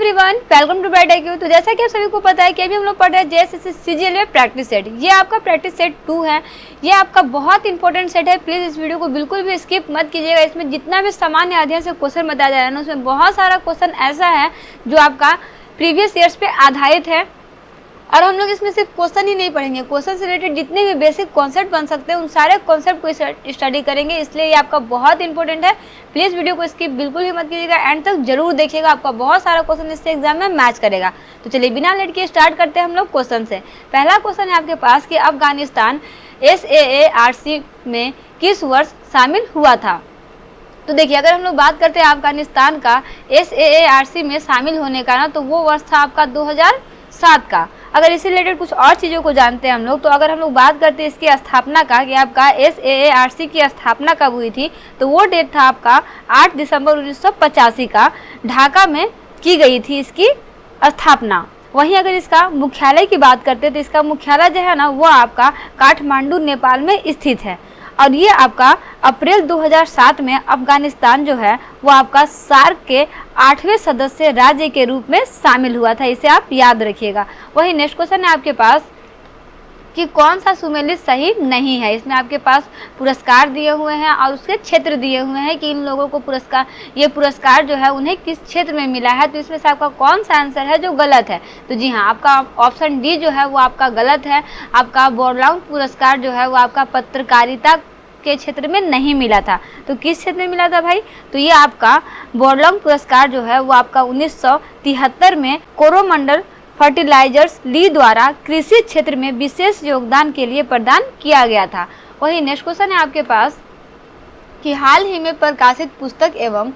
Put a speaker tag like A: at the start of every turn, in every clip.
A: Everyone, welcome to bright IQ। तो जैसा कि आप सभी को पता है कि अभी हम लोग पढ़ रहे हैं JSSC CGL में प्रैक्टिस सेट। ये आपका प्रैक्टिस सेट 2 है। ये आपका बहुत इंपॉर्टेंट सेट है। प्लीज़ इस वीडियो को बिल्कुल भी स्किप मत कीजिएगा। इसमें जितना भी सामान्य अध्ययन से क्वेश्चन बताया जा रहा है ना, उसमें बहुत सारा क्वेश्चन ऐसा है जो आपका प्रीवियस ईयर्स पे आधारित है। और हम लोग इसमें सिर्फ क्वेश्चन ही नहीं पढ़ेंगे, क्वेश्चन से रिलेटेड जितने भी बेसिक कॉन्सेप्ट बन सकते हैं उन सारे कॉन्सेप्ट को स्टडी करेंगे। इसलिए ये आपका बहुत इंपॉर्टेंट है। प्लीज़ वीडियो को स्किप बिल्कुल ही मत कीजिएगा, एंड तक जरूर देखिएगा। आपका बहुत सारा क्वेश्चन इससे एग्जाम में मैच करेगा। तो चलिए बिना लेट के स्टार्ट करते हैं हम लोग क्वेश्चन से। पहला क्वेश्चन है आपके पास कि अफगानिस्तान SAARC में किस वर्ष शामिल हुआ था। तो देखिए, अगर हम लोग बात करते हैं अफगानिस्तान का SAARC में शामिल होने का ना, तो वो वर्ष था आपका 2007 का। अगर इससे रिलेटेड कुछ और चीज़ों को जानते हैं हम लोग, तो अगर हम लोग बात करते हैं इसकी स्थापना का कि आपका SAARC की स्थापना कब हुई थी, तो वो डेट था आपका 8 दिसंबर 1985 का। ढाका में की गई थी इसकी स्थापना। वहीं अगर इसका मुख्यालय की बात करते हैं तो इसका मुख्यालय जो है ना, वो आपका काठमांडू नेपाल में स्थित है। और ये आपका अप्रैल 2007 में अफगानिस्तान जो है वो आपका सार्क के 8वें सदस्य राज्य के रूप में शामिल हुआ था। इसे आप याद रखिएगा। वही नेक्स्ट क्वेश्चन है आपके पास कि कौन सा सुमेलित सही नहीं है। इसमें आपके पास पुरस्कार दिए हुए हैं और उसके क्षेत्र दिए हुए हैं कि इन लोगों को ये पुरस्कार जो है उन्हें किस क्षेत्र में मिला है। तो इसमें से आपका कौन सा आंसर है जो गलत है। तो जी हाँ, आपका ऑप्शन डी जो है वो आपका गलत है। आपका बोरलाउन पुरस्कार जो है वो आपका पत्रकारिता के क्षेत्र में नहीं मिला था। तो किस क्षेत्र में मिला था भाई? तो ये आपका बोरलाउन पुरस्कार जो है वो आपका 1973 में कोरोमंडल फर्टिलाइजर्स ली द्वारा कृषि क्षेत्र में विशेष योगदान के लिए प्रदान किया गया था। वही नेक्स्ट क्वेश्चन है आपके पास कि हाल ही में प्रकाशित पुस्तक एवं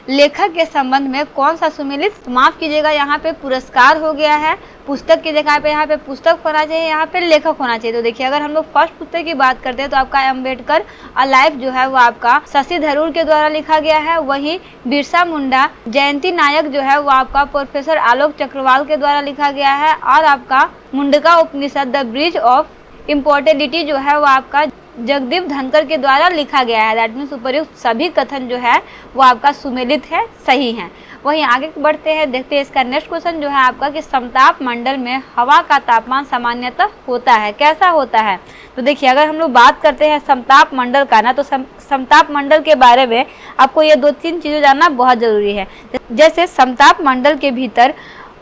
A: लेखक के संबंध में कौन सा सुमेलित, माफ कीजिएगा, यहाँ पे पुरस्कार हो गया है। पुस्तक की जगह पे यहाँ पे पुस्तक होना चाहिए, यहाँ पे लेखक होना चाहिए। तो देखिए, अगर हम लोग फर्स्ट पुस्तक की बात करते हैं तो आपका अम्बेडकर अलाइव जो है वो आपका शशि थरूर के द्वारा लिखा गया है। वहीं बिरसा मुंडा जयंती नायक जो है वो आपका प्रोफेसर आलोक चक्रवाल के द्वारा लिखा गया है। और आपका मुंडका उपनिषद द ब्रिज ऑफ इम्पोर्टेलिटी जो है वो आपका जगदीप धनकर के द्वारा लिखा गया है। दैट मीन्स उपर्युक्त सभी कथन जो है वो आपका सुमेलित है, सही है। वहीं आगे बढ़ते हैं, देखते हैं इसका नेक्स्ट क्वेश्चन जो है आपका कि समताप मंडल में हवा का तापमान सामान्यतः होता है, कैसा होता है। तो देखिए, अगर हम लोग बात करते हैं समताप मंडल का ना, तो समताप मंडल के बारे में आपको ये 2-3 चीज़ें जानना बहुत ज़रूरी है। जैसे समताप मंडल के भीतर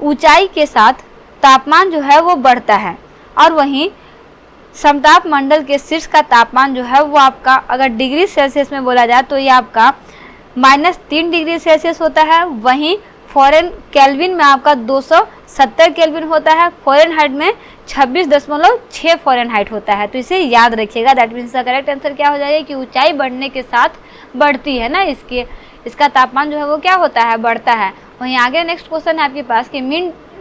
A: ऊंचाई के साथ तापमान जो है वो बढ़ता है। और वहीं समताप मंडल के शीर्ष का तापमान जो है वो आपका अगर डिग्री सेल्सियस में बोला जाए तो ये आपका -3 डिग्री सेल्सियस होता है। वहीं फॉरेन केल्विन में आपका 270 केल्विन होता है। फ़ारेनहाइट में 26.6 फ़ारेनहाइट होता है। तो इसे याद रखिएगा। दैट मीन्स का करेक्ट आंसर क्या हो जाएगा कि ऊंचाई बढ़ने के साथ बढ़ती है ना, इसका तापमान जो है वो क्या होता है, बढ़ता है। वहीं आगे नेक्स्ट क्वेश्चन है आपके पास कि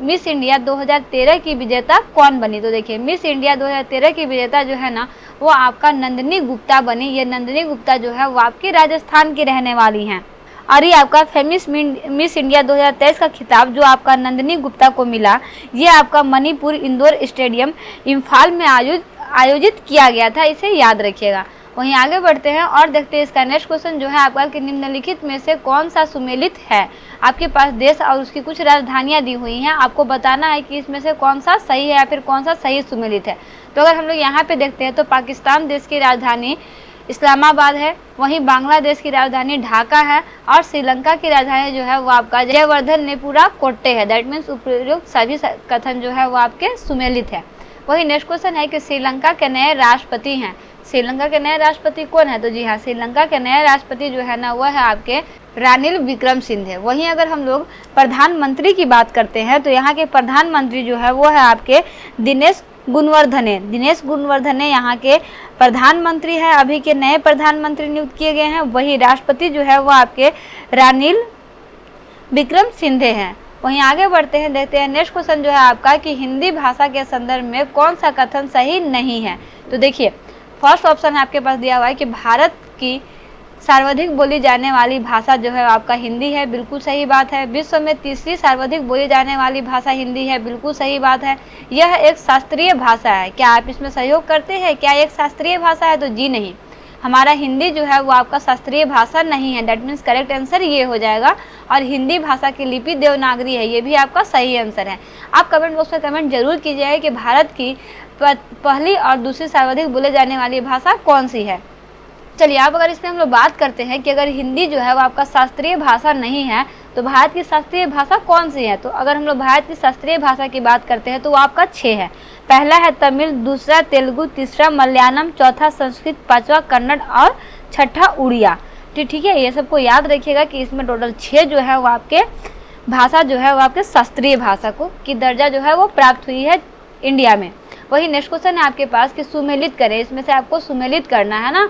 A: मिस इंडिया 2013 की विजेता कौन बनी। तो देखिए, मिस इंडिया 2013 की विजेता जो है ना वो आपका नंदिनी गुप्ता बनी। ये नंदिनी गुप्ता जो है वो आपकी राजस्थान की रहने वाली हैं। और ये आपका फेमस मिस इंडिया 2023 का खिताब जो आपका नंदिनी गुप्ता को मिला, ये आपका मणिपुर इंडोर स्टेडियम इम्फाल में आयोजित किया गया था। इसे याद रखिएगा। वहीं आगे बढ़ते हैं और देखते हैं इसका नेक्स्ट क्वेश्चन जो है आपका कि निम्नलिखित में से कौन सा सुमेलित है। आपके पास देश और उसकी कुछ राजधानियां दी हुई हैं। आपको बताना है कि इसमें से कौन सा सही है या फिर कौन सा सही सुमेलित है। तो अगर हम लोग यहाँ पे देखते हैं तो पाकिस्तान देश की राजधानी इस्लामाबाद है। वहीं बांग्लादेश की राजधानी ढाका है। और श्रीलंका की राजधानी जो है वो आपका जयवर्धन नेपुरा कोट्टे है। दैट मीन्स उपयुक्त सभी कथन जो है वो आपके सुमेलित है। वही नेक्स्ट क्वेश्चन है कि श्रीलंका के नए राष्ट्रपति हैं। श्रीलंका के नए राष्ट्रपति कौन है? तो जी हाँ, श्रीलंका के नए राष्ट्रपति जो है ना वो है आपके रानिल विक्रमसिंघे। वहीं अगर हम लोग प्रधानमंत्री की बात करते हैं तो यहाँ के प्रधानमंत्री जो है वो है आपके दिनेश गुणवर्धने यहाँ के प्रधानमंत्री है। अभी के नए प्रधानमंत्री नियुक्त किए गए हैं। वही राष्ट्रपति जो है वो आपके रानिल विक्रमसिंघे हैं। वहीं आगे बढ़ते हैं, देखते हैं नेक्स्ट क्वेश्चन जो है आपका कि हिंदी भाषा के संदर्भ में कौन सा कथन सही नहीं है। तो देखिए, फर्स्ट ऑप्शन है आपके पास दिया हुआ है कि भारत की सर्वाधिक बोली जाने वाली भाषा जो है आपका हिंदी है, बिल्कुल सही बात है। विश्व में तीसरी सर्वाधिक बोली जाने वाली भाषा हिंदी है, बिल्कुल सही बात है। यह एक शास्त्रीय भाषा है। क्या आप इसमें सहयोग करते हैं? क्या एक शास्त्रीय भाषा है? तो जी नहीं। हमारा हिंदी जो है वो आपका शास्त्रीय भाषा नहीं है। दैट मीन्स करेक्ट आंसर ये हो जाएगा। और हिंदी भाषा की लिपि देवनागरी है, ये भी आपका सही आंसर है। आप कमेंट बॉक्स में कमेंट जरूर कीजिएगा कि भारत की पहली और दूसरी सर्वाधिक बोले जाने वाली भाषा कौन सी है। चलिए, आप अगर इसमें हम लोग बात करते हैं कि अगर हिंदी जो है वो आपका शास्त्रीय भाषा नहीं है तो भारत की शास्त्रीय भाषा कौन सी है। तो अगर हम लोग भारत की शास्त्रीय भाषा की बात करते हैं तो वो आपका 6 है। पहला है तमिल, दूसरा तेलुगु, तीसरा मलयालम, चौथा संस्कृत, पांचवा कन्नड़ और छठा उड़िया। ठीक है, ये सबको याद रखिएगा कि इसमें टोटल 6 जो है वो आपके भाषा जो है वो आपके शास्त्रीय भाषा को की दर्जा जो है वो प्राप्त हुई है इंडिया में। वही नेक्स्ट क्वेश्चन है आपके पास कि सुमेलित करें, इसमें से आपको सुमेलित करना है ना।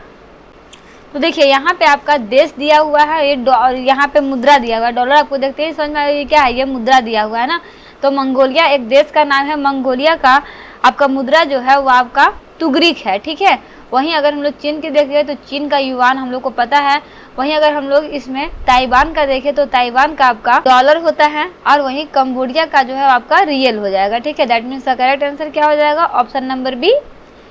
A: तो देखिए यहाँ पे आपका देश दिया हुआ है, ये यहाँ पे मुद्रा दिया हुआ है, डॉलर आपको देखते ही समझ में आएगा ये क्या है, ये मुद्रा दिया हुआ है ना। तो मंगोलिया एक देश का नाम है, मंगोलिया का आपका मुद्रा जो है वो आपका तुगरिक है। ठीक है, वहीं अगर हम लोग चीन की देखें तो चीन का युआन हम लोग को पता है। वहीं अगर हम लोग इसमें ताइवान का देखें तो ताइवान का आपका डॉलर होता है। और वहीं कंबोडिया का जो है आपका रियल हो जाएगा। ठीक है, दैट मीन्स का करेक्ट आंसर क्या हो जाएगा, ऑप्शन नंबर बी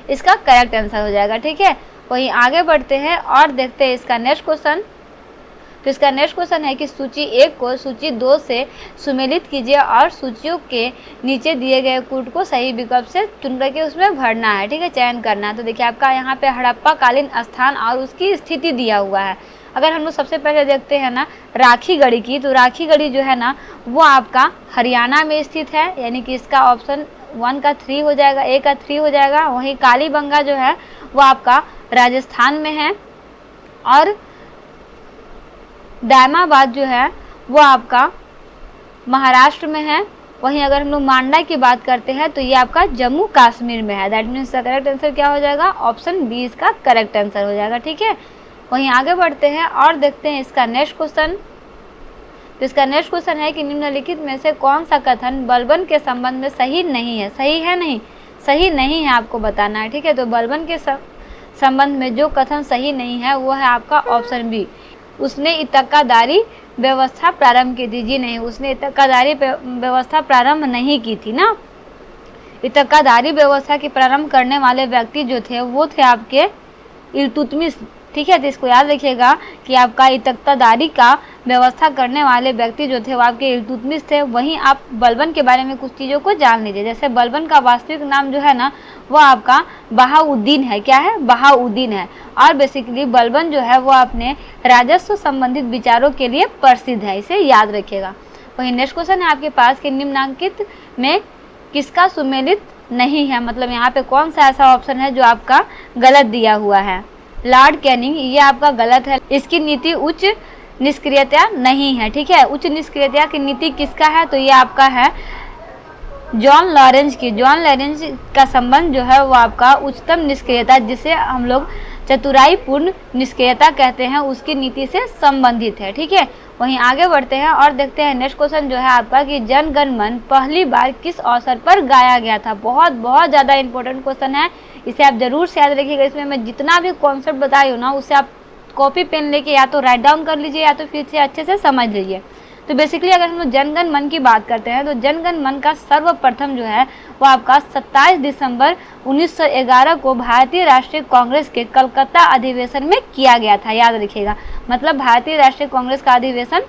A: इसका करेक्ट आंसर हो जाएगा। ठीक है, वहीं आगे बढ़ते हैं और देखते हैं इसका नेक्स्ट क्वेश्चन। तो इसका नेक्स्ट क्वेश्चन है कि सूची 1 को सूची 2 से सुमेलित कीजिए और सूचियों के नीचे दिए गए कूट को सही विकल्प से चुन करके उसमें भरना है। ठीक है, चयन करना है। तो देखिए आपका यहाँ पे हड़प्पा कालीन स्थान और उसकी स्थिति दिया हुआ है। अगर हम लोग सबसे पहले देखते हैं ना राखी गढ़ी की, तो राखी गढ़ी जो है ना वो आपका हरियाणा में स्थित है, यानी कि इसका ऑप्शन 1 का 3 हो जाएगा, ए का 3 हो जाएगा। वहीं कालीबंगा जो है वो आपका राजस्थान में है और दायमाबाद जो है वो आपका महाराष्ट्र में है। वहीं अगर हम लोग मांडा की बात करते हैं तो ये आपका जम्मू कश्मीर में है। दैट मीन्स का करेक्ट आंसर क्या हो जाएगा, ऑप्शन बी इसका करेक्ट आंसर हो जाएगा। ठीक है, वहीं आगे बढ़ते हैं और देखते हैं इसका नेक्स्ट क्वेश्चन। तो इसका नेक्स्ट क्वेश्चन है कि निम्नलिखित में से कौन सा कथन बलबन के संबंध में सही नहीं है। सही है नहीं, सही नहीं है आपको बताना है। ठीक है, तो बलबन के संबंध में जो कथन सही नहीं है वो है आपका ऑप्शन बी, उसने इतक्कादारी व्यवस्था प्रारंभ की थी। जी नहीं, उसने इतक्कादारी व्यवस्था प्रारंभ नहीं की थी ना। इतक्कादारी व्यवस्था की प्रारंभ करने वाले व्यक्ति जो थे वो थे आपके इल्तुतमिश। ठीक है, तो इसको याद रखिएगा कि आपका इतक्कादारी का व्यवस्था करने वाले व्यक्ति जो थे वो आपके इल्तुतमिश थे। वहीं आप बलबन के बारे में कुछ चीज़ों को जान लीजिए। जैसे बलबन का वास्तविक नाम जो है ना वो आपका बहाउद्दीन है। क्या है, बहाउद्दीन है। और बेसिकली बलबन जो है वो अपने राजस्व संबंधित विचारों के लिए प्रसिद्ध है, इसे याद रखिएगा। वहीं नेक्स्ट क्वेश्चन है आपके पास कि निम्नांकित में किसका सुमेलित नहीं है, मतलब यहाँ पे कौन सा ऐसा ऑप्शन है जो आपका गलत दिया हुआ है। लॉर्ड कैनिंग, ये आपका गलत है। इसकी नीति उच्च निष्क्रियता नहीं है। ठीक है, उच्च निष्क्रियता की नीति किसका है, तो ये आपका है जॉन लॉरेंस की। जॉन लॉरेंस का संबंध जो है वो आपका उच्चतम निष्क्रियता, जिसे हम लोग चतुराईपूर्ण निष्क्रियता कहते हैं, उसकी नीति से संबंधित है। ठीक है, वहीं आगे बढ़ते हैं और देखते हैं नेक्स्ट क्वेश्चन जो है आपका कि जन गण मन पहली बार किस अवसर पर गाया गया था। बहुत ज़्यादा इंपॉर्टेंट क्वेश्चन है, इसे आप जरूर से याद रखिएगा। इसमें मैं जितना भी कॉन्सेप्ट बताई हूँ ना उसे आप कॉपी पेन लेके या तो राइट डाउन कर लीजिए या तो फिर से अच्छे से समझ लीजिए। तो बेसिकली अगर हम लोग जनगण मन की बात करते हैं तो जनगण मन का सर्वप्रथम जो है वो आपका 27 दिसंबर 1911 को भारतीय राष्ट्रीय कांग्रेस के कलकत्ता अधिवेशन में किया गया था। याद रखिएगा, मतलब भारतीय राष्ट्रीय कांग्रेस का अधिवेशन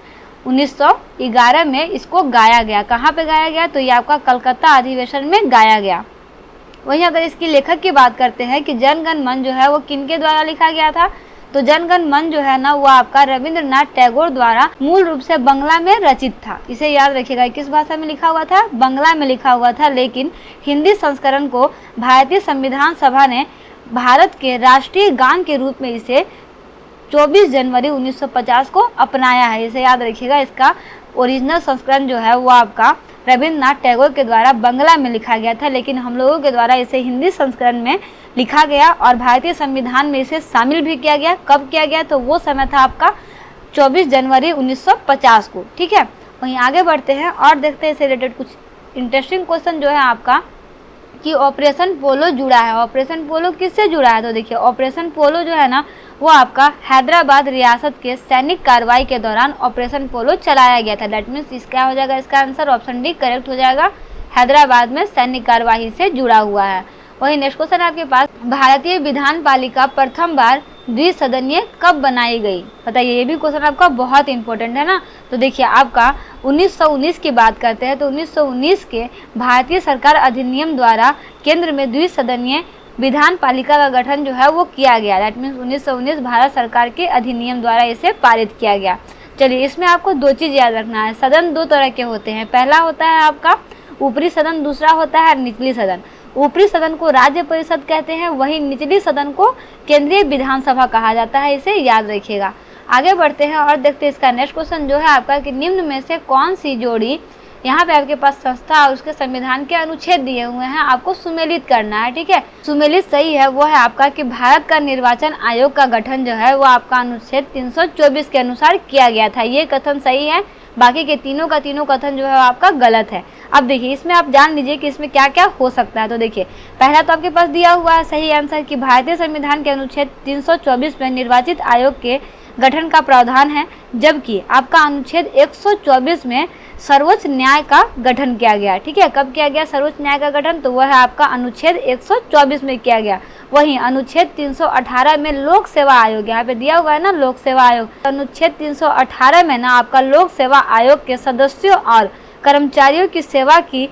A: 1911 में इसको गाया गया। कहाँ पे गाया गया, तो ये आपका कलकत्ता अधिवेशन में गाया गया। वहीं अगर इसकी लेखक की बात करते हैं कि जनगण मन जो है वो किनके द्वारा लिखा गया था, तो जनगण मन जो है ना वो आपका रविंद्रनाथ टैगोर द्वारा मूल रूप से बंगला में रचित था। इसे याद रखिएगा, किस भाषा में लिखा हुआ था, बंगला में लिखा हुआ था। लेकिन हिंदी संस्करण को भारतीय संविधान सभा ने भारत के राष्ट्रीय गान के रूप में इसे 24 जनवरी 1950 को अपनाया है। इसे याद रखिएगा, इसका ओरिजिनल संस्करण जो है वो आपका रविंद्रनाथ टैगोर के द्वारा बंगला में लिखा गया था, लेकिन हम लोगों के द्वारा इसे हिंदी संस्करण में लिखा गया और भारतीय संविधान में इसे शामिल भी किया गया। कब किया गया, तो वो समय था आपका 24 जनवरी 1950 को। ठीक है, वहीं आगे बढ़ते हैं और देखते हैं इससे रिलेटेड कुछ इंटरेस्टिंग क्वेश्चन जो है आपका कि ऑपरेशन पोलो जुड़ा है। ऑपरेशन पोलो किससे जुड़ा है, तो देखिए ऑपरेशन पोलो जो है ना वो आपका हैदराबाद रियासत के सैनिक कार्रवाई के दौरान ऑपरेशन पोलो चलाया गया था। दैट मीन्स इसका हो जाएगा इसका आंसर ऑप्शन डी करेक्ट हो जाएगा, हैदराबाद में सैनिक कार्यवाही से जुड़ा हुआ है। वही नेक्स्ट क्वेश्चन आपके पास, भारतीय विधान पालिका प्रथम बार द्विसदनीय कब बनाई गई? बताइए, ये भी क्वेश्चन आपका बहुत इंपॉर्टेंट है ना। तो देखिए आपका 1919 की बात करते हैं तो 1919 के भारतीय सरकार अधिनियम द्वारा केंद्र में द्विसदनीय विधान पालिका का गठन जो है वो किया गया। दैट मीन्स 1919 भारत सरकार के अधिनियम द्वारा इसे पारित किया गया। चलिए, इसमें आपको दो चीज़ याद रखना है। सदन दो तरह के होते हैं, पहला होता है आपका ऊपरी सदन, दूसरा होता है निचली सदन। ऊपरी सदन को राज्य परिषद कहते हैं, वहीं निचली सदन को केंद्रीय विधानसभा कहा जाता है, इसे याद रखिएगा। आगे बढ़ते हैं और देखते हैं इसका नेक्स्ट क्वेश्चन जो है आपका कि निम्न में से कौन सी जोड़ी, यहाँ पे आपके पास संस्था और उसके संविधान के अनुच्छेद दिए हुए हैं, आपको सुमेलित करना है। ठीक है, सुमेलित सही है वो है आपका कि भारत का निर्वाचन आयोग का गठन जो है वो आपका अनुच्छेद 324 के अनुसार किया गया था। ये कथन सही है, बाकी के तीनों का तीनों कथन जो है आपका गलत है। अब देखिए इसमें आप जान लीजिए कि इसमें क्या क्या हो सकता है। तो देखिए पहला तो आपके पास दिया हुआ है सही आंसर कि भारतीय संविधान के अनुच्छेद 324 में निर्वाचित आयोग के गठन का प्रावधान है, जबकि आपका अनुच्छेद 124 में सर्वोच्च न्याय का गठन किया गया। ठीक है, कब किया गया सर्वोच्च न्याय का गठन? तो वह है आपका अनुच्छेद 124 में किया गया। वहीं अनुच्छेद 318 में लोक सेवा आयोग, यहाँ पे दिया हुआ है ना लोक सेवा आयोग, अनुच्छेद 318 में ना आपका लोक सेवा आयोग के सदस्यों और कर्मचारियों की सेवा की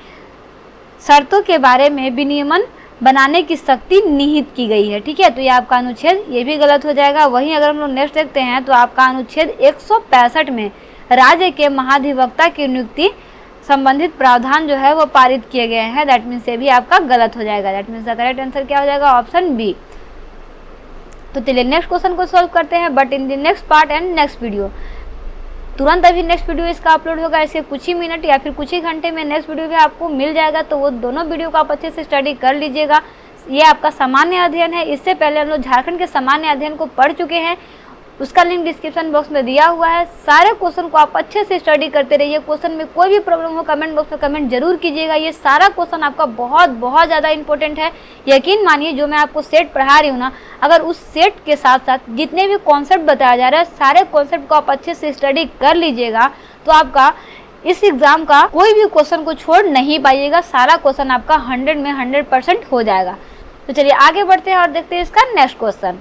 A: शर्तों के बारे में विनियमन बनाने की शक्ति निहित की गई है। ठीक है, तो ये आपका अनुच्छेद ये भी गलत हो जाएगा। वहीं अगर हम लोग नेक्स्ट देखते हैं तो आपका अनुच्छेद 165 में राज्य के महाधिवक्ता की नियुक्ति संबंधित प्रावधान जो है वो पारित किए गए हैं। दैट मीन्स ये भी आपका गलत हो जाएगा। That means the correct answer क्या हो जाएगा? Option B. तो चलिए नेक्स्ट क्वेश्चन को सॉल्व करते हैं, but in the next part and next video. तुरंत अभी नेक्स्ट वीडियो इसका अपलोड होगा, इसके कुछ ही मिनट या फिर कुछ ही घंटे में नेक्स्ट वीडियो भी आपको मिल जाएगा। तो वो दोनों वीडियो को आप अच्छे से स्टडी कर लीजिएगा। ये आपका सामान्य अध्ययन है, इससे पहले हम लोग झारखंड के सामान्य अध्ययन को पढ़ चुके हैं, उसका लिंक डिस्क्रिप्शन बॉक्स में दिया हुआ है। सारे क्वेश्चन को आप अच्छे से स्टडी करते रहिए। क्वेश्चन में कोई भी प्रॉब्लम हो कमेंट बॉक्स में कमेंट जरूर कीजिएगा। ये सारा क्वेश्चन आपका बहुत बहुत ज़्यादा इंपॉर्टेंट है। यकीन मानिए जो मैं आपको सेट पढ़ा रही हूँ ना, अगर उस सेट के साथ साथ जितने भी कॉन्सेप्ट बताया जा रहा है सारे कॉन्सेप्ट को आप अच्छे से स्टडी कर लीजिएगा तो आपका इस एग्जाम का कोई भी क्वेश्चन को छोड़ नहीं पाइएगा। सारा क्वेश्चन आपका 100 में 100% हो जाएगा। तो चलिए आगे बढ़ते हैं और देखते हैं इसका नेक्स्ट क्वेश्चन।